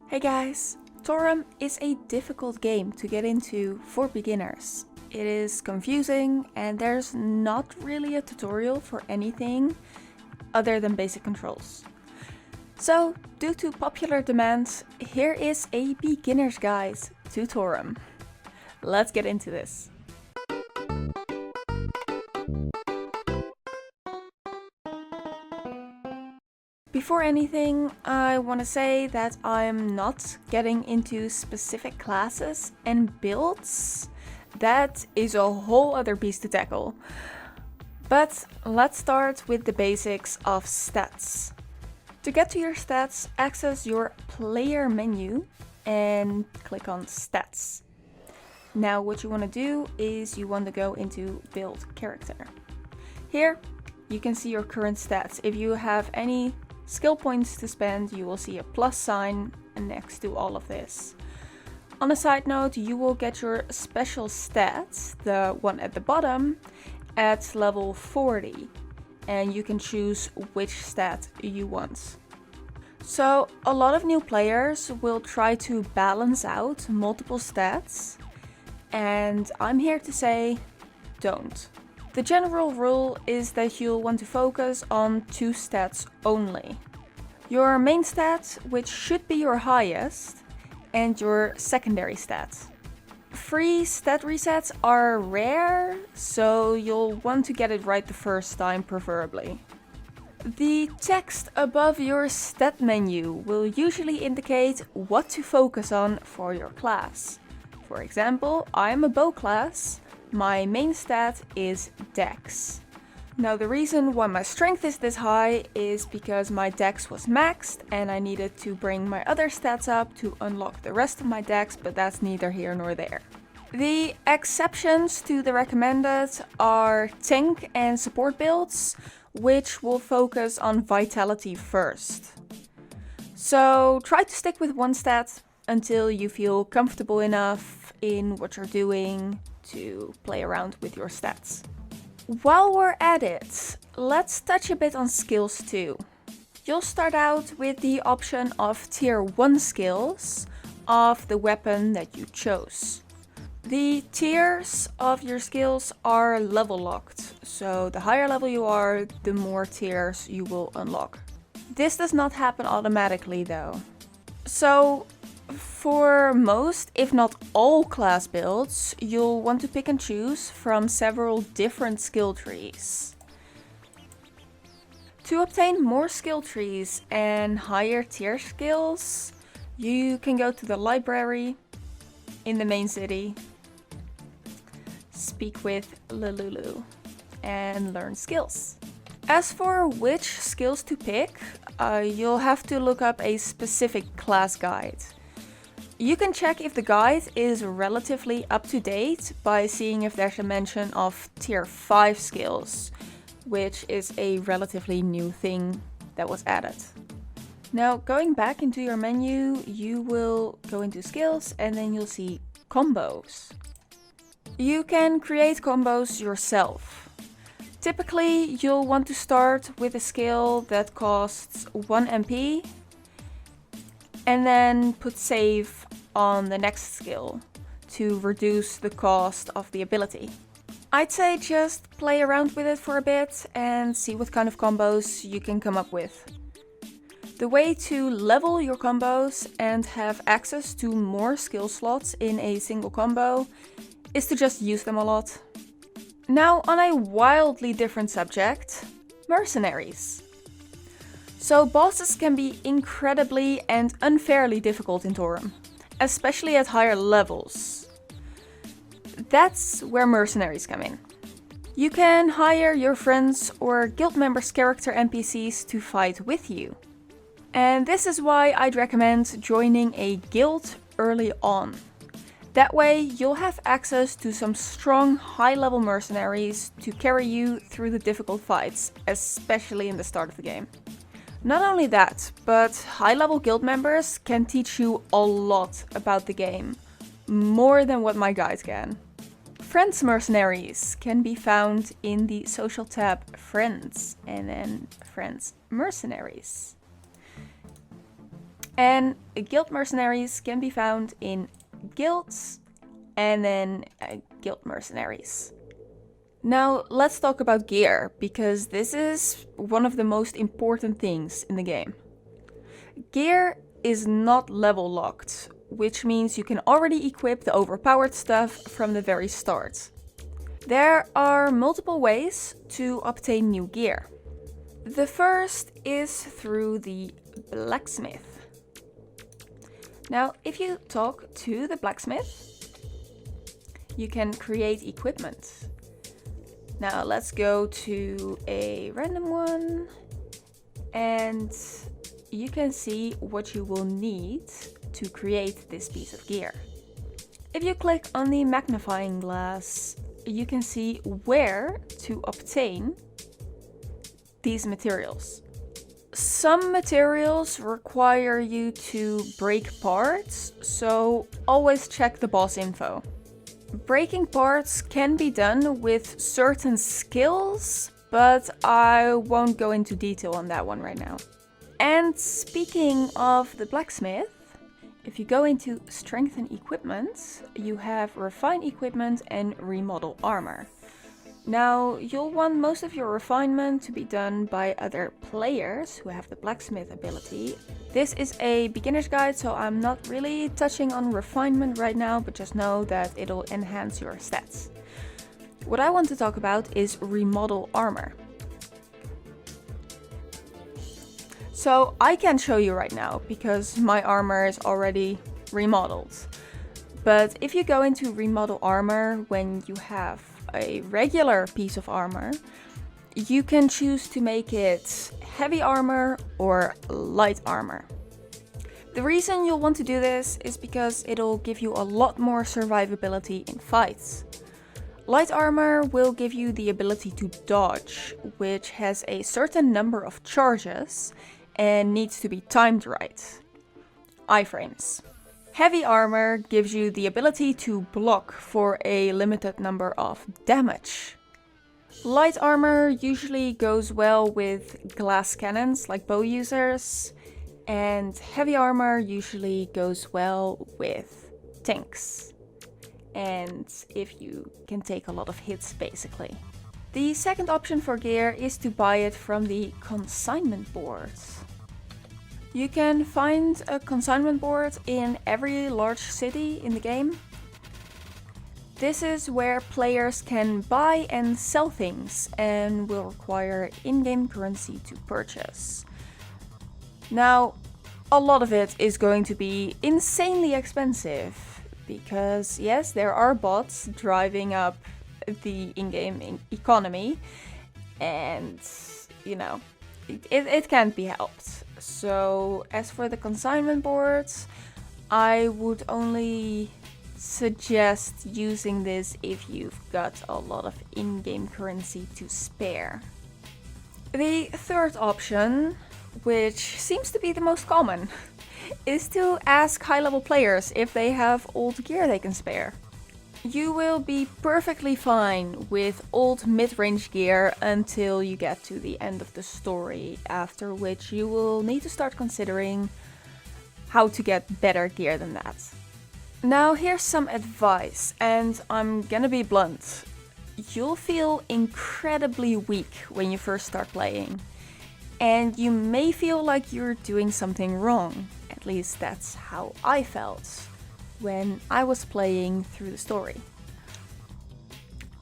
Hey guys! Toram is a difficult game to get into for beginners. It is confusing and there's not really a tutorial for anything other than basic controls. So, due to popular demand, here is a beginner's guide to Toram. Let's get into this. Before anything, I want to say that I'm not getting into specific classes and builds. That is a whole other beast to tackle. But let's start with the basics of stats. To get to your stats, access your player menu and click on stats. Now what you want to do is you want to go into build character. Here you can see your current stats. If you have any skill points to spend, you will see a plus sign next to all of this. On a side note, you will get your special stats, the one at the bottom, at level 40, and you can choose which stat you want. So a lot of new players will try to balance out multiple stats, and I'm here to say, don't. The general rule is that you'll want to focus on 2 stats only. Your main stat, which should be your highest, and your secondary stat. Free stat resets are rare, so you'll want to get it right the first time preferably. The text above your stat menu will usually indicate what to focus on for your class. For example, I'm a bow class. My main stat is Dex. Now the reason why my strength is this high is because my Dex was maxed and I needed to bring my other stats up to unlock the rest of my Dex, but that's neither here nor there. The exceptions to the recommended are tank and support builds, which will focus on vitality first. So try to stick with one stat until you feel comfortable enough in what you're doing to play around with your stats. While we're at it, let's touch a bit on skills too. You'll start out with the option of tier 1 skills of the weapon that you chose. The tiers of your skills are level locked, so the higher level you are, the more tiers you will unlock. This does not happen automatically though. So for most, if not all class builds, you'll want to pick and choose from several different skill trees. To obtain more skill trees and higher tier skills, you can go to the library in the main city, speak with Lululu, and learn skills. As for which skills to pick, you'll have to look up a specific class guide. You can check if the guide is relatively up to date by seeing if there's a mention of tier 5 skills, which is a relatively new thing that was added. Now going back into your menu, you will go into skills and then you'll see combos. You can create combos yourself. Typically you'll want to start with a skill that costs 1 MP and then put save on the next skill to reduce the cost of the ability. I'd say just play around with it for a bit and see what kind of combos you can come up with. The way to level your combos and have access to more skill slots in a single combo is to just use them a lot. Now on a wildly different subject, mercenaries. So bosses can be incredibly and unfairly difficult in Toram, especially at higher levels. That's where mercenaries come in. You can hire your friends or guild members' character NPCs to fight with you. And this is why I'd recommend joining a guild early on. That way you'll have access to some strong high-level mercenaries to carry you through the difficult fights, especially in the start of the game. Not only that, but high-level guild members can teach you a lot about the game, more than what my guide can. Friends mercenaries can be found in the social tab Friends, and then Friends Mercenaries. And guild mercenaries can be found in guilds and then guild mercenaries. Now let's talk about gear, because this is one of the most important things in the game. Gear is not level locked, which means you can already equip the overpowered stuff from the very start. There are multiple ways to obtain new gear. The first is through the Blacksmith. Now, if you talk to the Blacksmith, you can create equipment. Now let's go to a random one, and you can see what you will need to create this piece of gear. If you click on the magnifying glass, you can see where to obtain these materials. Some materials require you to break parts, so always check the boss info. Breaking parts can be done with certain skills, but I won't go into detail on that one right now. And speaking of the Blacksmith, if you go into Strengthen Equipment, you have Refine Equipment and Remodel Armor. Now, you'll want most of your refinement to be done by other players who have the Blacksmith ability. This is a beginner's guide, so I'm not really touching on refinement right now, but just know that it'll enhance your stats. What I want to talk about is Remodel Armor. So I can't show you right now because my armor is already remodeled. But if you go into Remodel Armor when you have a regular piece of armor, you can choose to make it heavy armor or light armor. The reason you'll want to do this is because it'll give you a lot more survivability in fights. Light armor will give you the ability to dodge, which has a certain number of charges and needs to be timed right. Iframes. Heavy armor gives you the ability to block for a limited number of damage. Light armor usually goes well with glass cannons like bow users, and heavy armor usually goes well with tanks. And if you can take a lot of hits basically. The second option for gear is to buy it from the Consignment Boards. You can find a consignment board in every large city in the game. This is where players can buy and sell things and will require in-game currency to purchase. Now, a lot of it is going to be insanely expensive because yes, there are bots driving up the in-game economy and you know, it can't be helped. So as for the consignment boards, I would only suggest using this if you've got a lot of in-game currency to spare. The third option, which seems to be the most common, is to ask high-level players if they have old gear they can spare. You will be perfectly fine with old mid-range gear until you get to the end of the story, after which you will need to start considering how to get better gear than that. Now here's some advice, and I'm gonna be blunt. You'll feel incredibly weak when you first start playing, and you may feel like you're doing something wrong. At least that's how I felt when I was playing through the story.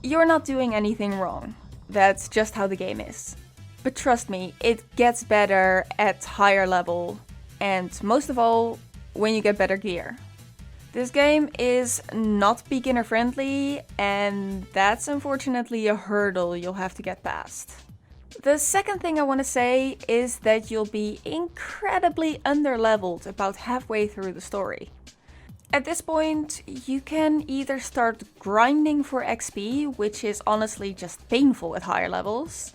You're not doing anything wrong. That's just how the game is. But trust me, it gets better at higher level, and most of all, when you get better gear. This game is not beginner friendly, and that's unfortunately a hurdle you'll have to get past. The second thing I want to say is that you'll be incredibly underleveled about halfway through the story. At this point, you can either start grinding for XP, which is honestly just painful at higher levels,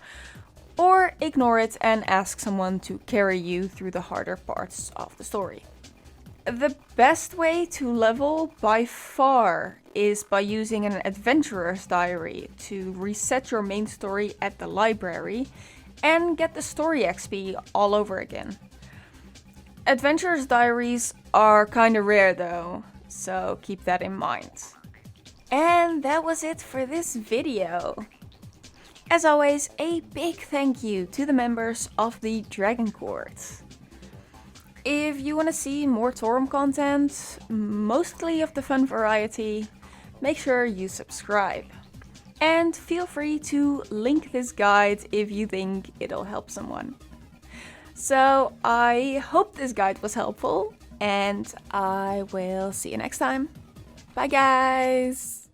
or ignore it and ask someone to carry you through the harder parts of the story. The best way to level by far is by using an adventurer's diary to reset your main story at the library and get the story XP all over again. Adventurer's diaries are kinda rare though, so keep that in mind. And that was it for this video. As always, a big thank you to the members of the Dragon Court. If you want to see more Toram content, mostly of the fun variety, make sure you subscribe. And feel free to link this guide if you think it'll help someone. So I hope this guide was helpful, and I will see you next time. Bye guys!